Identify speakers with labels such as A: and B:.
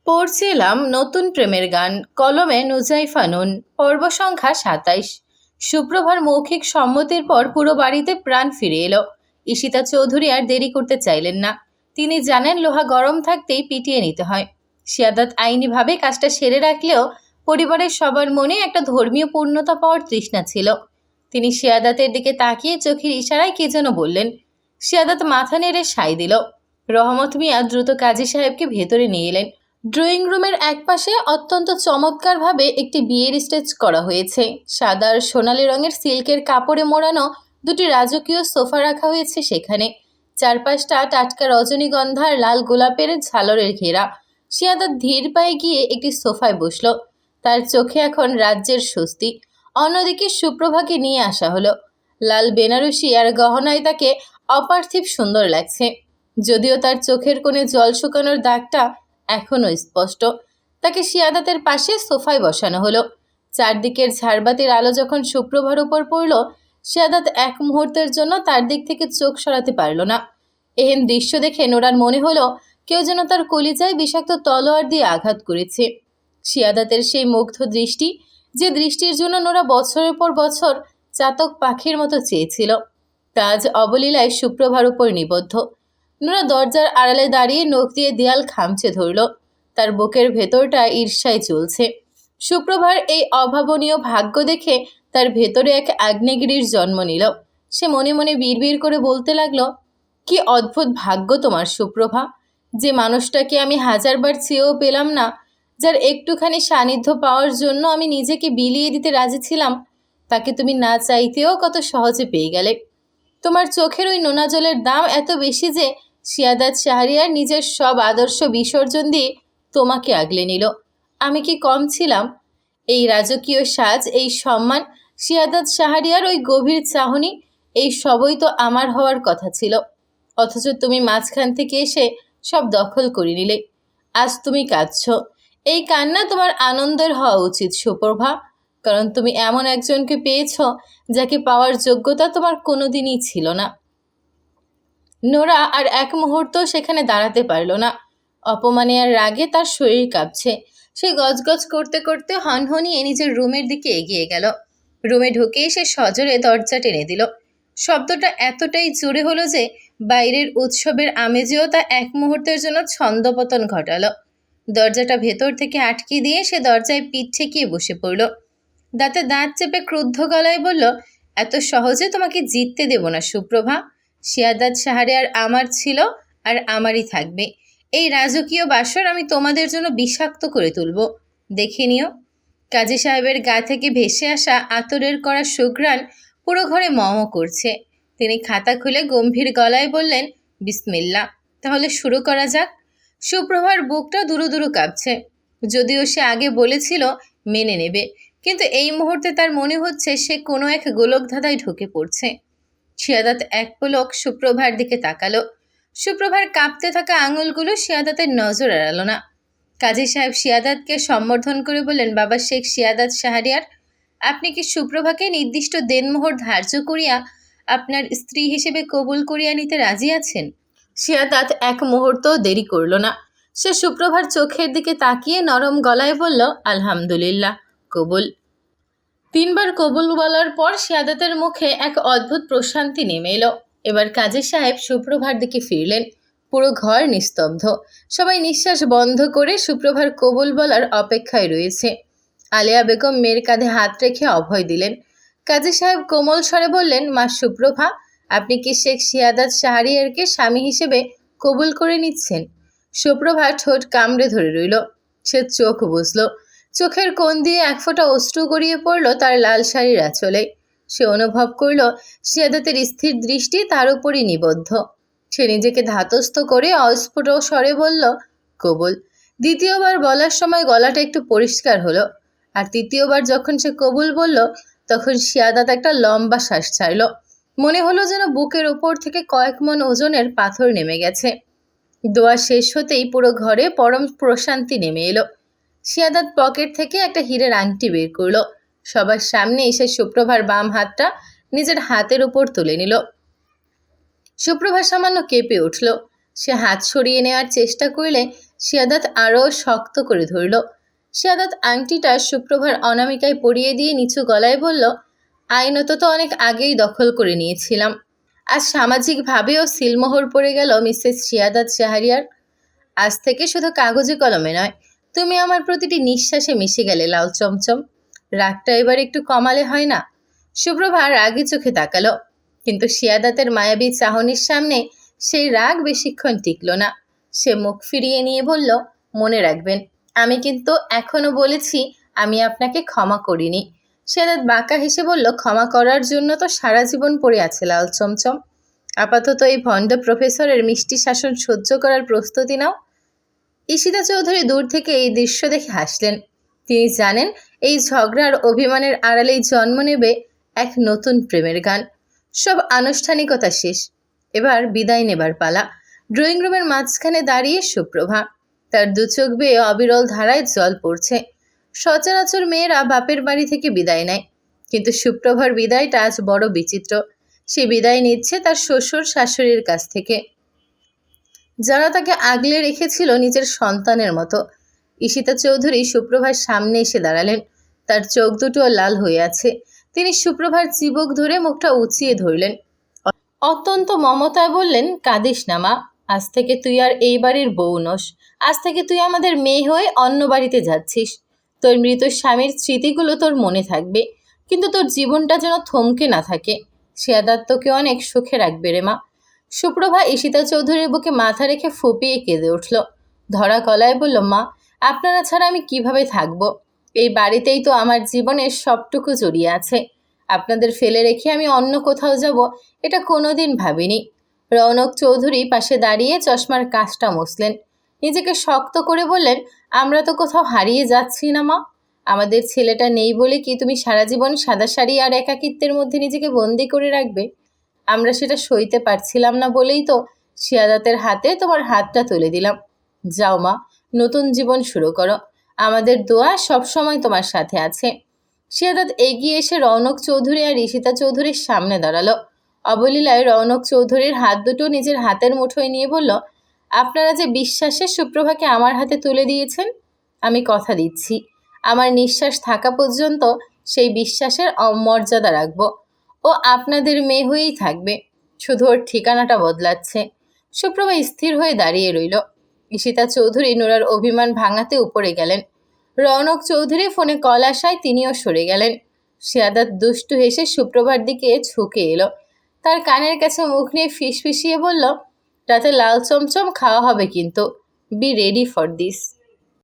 A: পড়ছিলাম নতুন প্রেমের গান, কলমে নুজাইফা নুন। পর্ব সংখ্যা ২৭। সুপ্রভার মৌখিক সম্মতির পর পুরো বাড়িতে প্রাণ ফিরে এলো। ঈশিতা চৌধুরী আর দেরি করতে চাইলেন না। তিনি জানেন লোহা গরম থাকতেই পিটিয়ে নিতে হয়। শিয়াদাত আইনিভাবে কাজটা সেরে রাখলেও পরিবারের সবার মনে একটা ধর্মীয় পূর্ণতা পাওয়ার তৃষ্ণা ছিল। তিনি শিয়াদাতের দিকে তাকিয়ে চোখের ইশারায় কে যেন বললেন। শিয়াদাত মাথা নেড়ে সায় দিল। রহমত মিয়া দ্রুত কাজী সাহেবকে ভেতরে নিয়ে এলেন। ড্রয়িং রুমের একপাশে অত্যন্ত চমৎকারভাবে একটি বিয়ের স্টেজ করা হয়েছে। সাদা আর সোনালি রঙের সিল্কের কাপড়ে মোড়ানো দুটি রাজকীয় সোফা রাখা হয়েছে সেখানে। চারপাশটা টাটকা রজনীগন্ধা আর লাল গোলাপের ঝালরের ঘেরা। শিয়াদাত ধীর পায়ে গিয়ে একটি সোফায় বসল। তার চোখে এখন রাজ্যের স্বস্তি। অন্যদিকে সুপ্রভাকে নিয়ে আসা হলো। লাল বেনারসি আর গহনায় তাকে অপার্থিব সুন্দর লাগছে, যদিও তার চোখের কোণে জল শুকানোর দাগটা এখনও স্পষ্ট। তাকে শিয়াদাতের পাশে সোফায় বসানো হলো। চারদিকের ঝাড়বাতির আলো যখন সুপ্রভার উপর পড়ল, শিয়াদাত এক মুহূর্তের জন্য তার দিক থেকে চোখ সরাতে পারল না। এহেন দৃশ্য দেখে নোরার মনে হলো কেউ যেন তার কলিজায় বিষাক্ত তলোয়ার দিয়ে আঘাত করেছে। শিয়াদাতের সেই মুগ্ধ দৃষ্টি, যে দৃষ্টির জন্য নোরা বছরের পর বছর চাতক পাখির মতো চেয়েছিল, তা আজ অবলীলায় সুপ্রভার উপর নিবদ্ধ। নোরা দরজার আড়ালে দাঁড়িয়ে নখ দিয়ে দেয়াল খামচে ধরল। তার বুকের ভেতরটা ঈর্ষায় চলছে। সুপ্রভার এই অভাবনীয় ভাগ্য দেখে তার ভেতরে এক আগ্নেয়গিরির জন্ম নিল। সে মনে মনে বিড়বিড় করে বলতে লাগলো, কি অদ্ভুত ভাগ্য তোমার সুপ্রভা! যে মানুষটাকে আমি হাজারবার চেয়েও পেলাম না, যার একটুখানি সান্নিধ্য পাওয়ার জন্য আমি নিজেকে বিলিয়ে দিতে রাজি ছিলাম, তাকে তুমি না চাইতেও কত সহজে পেয়ে গেলে। তোমার চোখের ওই নোনা জলের দাম এত বেশি যে শিয়াদাত শাহরিয়ার নিজের সব আদর্শ বিসর্জন দিয়ে তোমাকে আগলে নিল। আমি কি কম ছিলাম? এই রাজকীয় সাজ, এই সম্মান, শিয়াদাত শাহরিয়ার ওই গভীর চাহনি, এই সবই তো আমার হওয়ার কথা ছিল। অথচ তুমি মাঝখান থেকে এসে সব দখল করে নিলে। আজ তুমি কাঁদছ। এই কান্না তোমার আনন্দের হওয়া উচিত সুপ্রভা, কারণ তুমি এমন একজনকে পেয়েছ যাকে পাওয়ার যোগ্যতা তোমার কোনোদিনই ছিল না। নোরা আর এক মুহূর্ত সেখানে দাঁড়াতে পারল না। অপমানে আর রাগে তার শরীর কাঁপছে। সে গজগজ করতে করতে হনহনিয়ে নিজের রুমের দিকে এগিয়ে গেল। রুমে ঢুকেই সে সজোরে দরজা টেনে দিল। শব্দটা এতটাই জোরে হলো যে বাইরের উৎসবের আমেজেও তা এক মুহূর্তের জন্য ছন্দপতন ঘটালো। দরজাটা ভেতর থেকে আটকে দিয়ে সে দরজায় পিঠ ঠেকিয়ে বসে পড়ল। দাঁতে দাঁত চেপে ক্রুদ্ধ গলায় বলল, এত সহজে তোমাকে জিততে দেব না সুপ্রভা। শিয়াদাত শাহরিয়ার আমার ছিল আর আমারই থাকবে। এই রাজকীয় বাসর আমি তোমাদের জন্য বিষাক্ত করে তুলব, দেখে নিও। কাজী সাহেবের গা থেকে ভেসে আসা আতরের করা সুঘ্রাণ পুরো ঘরে মম করছে। তিনি খাতা খুলে গম্ভীর গলায় বললেন, বিসমিল্লাহ, তাহলে শুরু করা যাক। সুপ্রভার বুকটা দুরু দুরু কাঁপছে। যদিও সে আগে বলেছিল মেনে নেবে, কিন্তু এই মুহূর্তে তার মনে হচ্ছে সে কোনো এক গোলকধাঁধায় ঢুকে পড়ছে। শিয়াদাত এক পলক সুপ্রভার দিকে তাকালো। সুপ্রভার কাঁপতে থাকা আঙুলগুলো শিয়াদাতের নজর এড়ালো না। কাজী সাহেব শিয়াদাতকে সম্বোধন করে বললেন, বাবা শেখ শিয়াদাত শাহরিয়ার, আপনি কি সুপ্রভাকে নির্দিষ্ট দেনমোহর ধার্য করিয়া আপনার স্ত্রী হিসেবে কবুল করিয়া নিতে রাজি আছেন? শিয়াদাত এক মুহূর্ত দেরি করল না। সে সুপ্রভার চোখের দিকে তাকিয়ে নরম গলায় বলল, আলহামদুলিল্লাহ, কবুল। 3 বার কবুল বলার পর শিয়াদাতের মুখে এক অদ্ভুত প্রশান্তি নেমে এলো। এবার কাজী সাহেব সুপ্রভার দিকে ফিরলেন। পুরো ঘর নিস্তব্ধ। সবাই নিঃশ্বাস বন্ধ করে সুপ্রভার কবুল বলার অপেক্ষায় রয়েছে। আলিয়া বেগম মেয়ের কাঁধে হাত রেখে অভয় দিলেন। কাজী সাহেব কোমল স্বরে বললেন, মা সুপ্রভা, আপনি কি শেখ শিয়াদাত শাহরিয়ারকে স্বামী হিসেবে কবুল করে নিচ্ছেন? সুপ্রভা ঠোঁট কামড়ে ধরে রইল। সে চোখ বুঝল। চোখের কোণ দিয়ে এক ফোঁটা অশ্রু গড়িয়ে পড়ল তার লাল শাড়ির আঁচলে। সে অনুভব করল শিয়াদাতের স্থির দৃষ্টি তার উপরই নিবদ্ধ। সে নিজেকে ধাতস্থ করে অস্ফুট স্বরে বলল, কবুল। দ্বিতীয়বার বলার সময় গলাটা একটু পরিষ্কার হলো। আর তৃতীয়বার যখন সে কবুল বলল, তখন শিয়াদাত একটা লম্বা শ্বাস ছাড়ল। মনে হলো যেন বুকের ওপর থেকে কয়েক মণ ওজনের পাথর নেমে গেছে। দোয়া শেষ হতেই পুরো ঘরে পরম প্রশান্তি নেমে এলো। শিয়াদাত পকেট থেকে একটা হীরের আংটি বের করলো। সবার সামনে এসে সুপ্রভার বাম হাতটা নিজের হাতের উপর তুলে নিল। সুপ্রভা সামান্য কেঁপে উঠল। সে হাত সরিয়ে নেওয়ার চেষ্টা করলে শিয়াদাত আরও শক্ত করে ধরল। শিয়াদাত আংটিটা সুপ্রভার অনামিকায় পরিয়ে দিয়ে নিচু গলায় বলল, আইনত তো অনেক আগেই দখল করে নিয়েছিলাম। আজ সামাজিকভাবেও সিলমোহর পড়ে গেল মিসেস শিয়াদাত শাহরিয়ার। আজ থেকে শুধু কাগজে কলমে নয়, তুমি আমার প্রতিটি নিঃশ্বাসে মিশে গেলে লাল চমচম। রাগটা এবার একটু কমালে হয় না? সুপ্রভা রাগে চোখে তাকালো, কিন্তু শিয়াদাতের মায়াবী চাহনির সামনে সেই রাগ বেশিক্ষণ টিকল না। সে মুখ ফিরিয়ে নিয়ে বলল, মনে রাখবেন, আমি কিন্তু এখনো বলেছি আমি আপনাকে ক্ষমা করিনি। শিয়াদাত বাঁকা হেসে বলল, ক্ষমা করার জন্য তো সারা জীবন পড়ে আছে লাল চমচম। আপাতত এই ভণ্ড প্রফেসরের মিষ্টি শাসন সহ্য করার প্রস্তুতি নাও। ঈশিতা চৌধুরী দূর থেকে এই দৃশ্য দেখে হাসলেন। তিনি জানেন এই ঝগড়ার অভিমানের আড়ালেই জন্ম নেবে এক নতুন প্রেমের গান। সব আনুষ্ঠানিকতা শেষ, এবার বিদায় নেবার পালা। ড্রয়িং রুমের মাঝখানে দাঁড়িয়ে সুপ্রভা, তার দু চোখ বেয়ে অবিরল ধারায় জল পড়ছে। সচরাচর মেয়েরা বাপের বাড়ি থেকে বিদায় নেয়, কিন্তু সুপ্রভার বিদায়টা আজ বড় বিচিত্র। সে বিদায় নিচ্ছে তার শ্বশুর শাশুড়ির কাছ থেকে, যারা তাকে আগলে রেখেছিল নিজের সন্তানের মতো। ঈশিতা চৌধুরী সুপ্রভার সামনে এসে দাঁড়ালেন। তার চোখ দুটো লাল হয়ে আছে। তিনি সুপ্রভার চিবুক ধরে মুখটা উঁচিয়ে ধরলেন, অত্যন্ত মমতায় বললেন, কাঁদিস না মা, আজ থেকে তুই আর এই বাড়ির বউ নস। আজ থেকে তুই আমাদের মেয়ে হয়ে অন্য বাড়িতে যাচ্ছিস। তোর মৃত স্বামীর স্মৃতিগুলো তোর মনে থাকবে, কিন্তু তোর জীবনটা যেন থমকে না থাকে। শিয়াদাত তোকে অনেক সুখে রাখবে রে মা। সুপ্রভা ঈশিতা চৌধুরীর বুকে মাথা রেখে ফুপিয়ে কেঁদে উঠল। ধরা গলায় বলল, মা, আপনারা ছাড়া আমি কিভাবে থাকব? এই বাড়িতেই তো আমার জীবনের সবটুকু জড়িয়ে আছে। আপনাদের ফেলে রেখে আমি অন্য কোথাও যাব, এটা কোনোদিন ভাবিনি। রৌনক চৌধুরী পাশে দাঁড়িয়ে চশমার কাঁচটা মুছলেন। নিজেকে শক্ত করে বললেন, আমরা তো কোথাও হারিয়ে যাচ্ছি না মা। আমাদের ছেলেটা নেই বলে কি তুমি সারা জীবন সাদা শাড়ি আর একাকিত্বের মধ্যে নিজেকে বন্দি করে রাখবে? আমরা সেটা সইতে পারছিলাম না বলেই তো শিয়াদাতের হাতে তোমার হাতটা তুলে দিলাম। যাও মা, নতুন জীবন শুরু করো। আমাদের দোয়া সবসময় তোমার সাথে আছে। শিয়াদাত এগিয়ে এসে রৌনক চৌধুরী আর ঈশিতা চৌধুরীর সামনে দাঁড়ালো। অবলীলায় রৌনক চৌধুরীর হাত দুটো নিজের হাতের মুঠোয় নিয়ে বলল, আপনারা যে বিশ্বাসে সুপ্রভাকে আমার হাতে তুলে দিয়েছেন, আমি কথা দিচ্ছি আমার নিঃশ্বাস থাকা পর্যন্ত সেই বিশ্বাসের অমর্যাদা রাখব। ও আপনাদের মেয়ে হয়েই থাকবে, শুধু ওর ঠিকানাটা বদলাচ্ছে। সুপ্রভা স্থির হয়ে দাঁড়িয়ে রইল। ঈশিতা চৌধুরী নোরার অভিমান ভাঙাতে উপরে গেলেন। রৌনক চৌধুরী ফোনে কল আসায় তিনিও সরে গেলেন। শিয়াদাত দুষ্টু হেসে সুপ্রভার দিকে ঝুঁকে এলো। তার কানের কাছে মুখ নিয়ে ফিসফিসিয়ে বলল, রাতে লাল চমচম খাওয়া হবে কিন্তু, বি রেডি ফর দিস।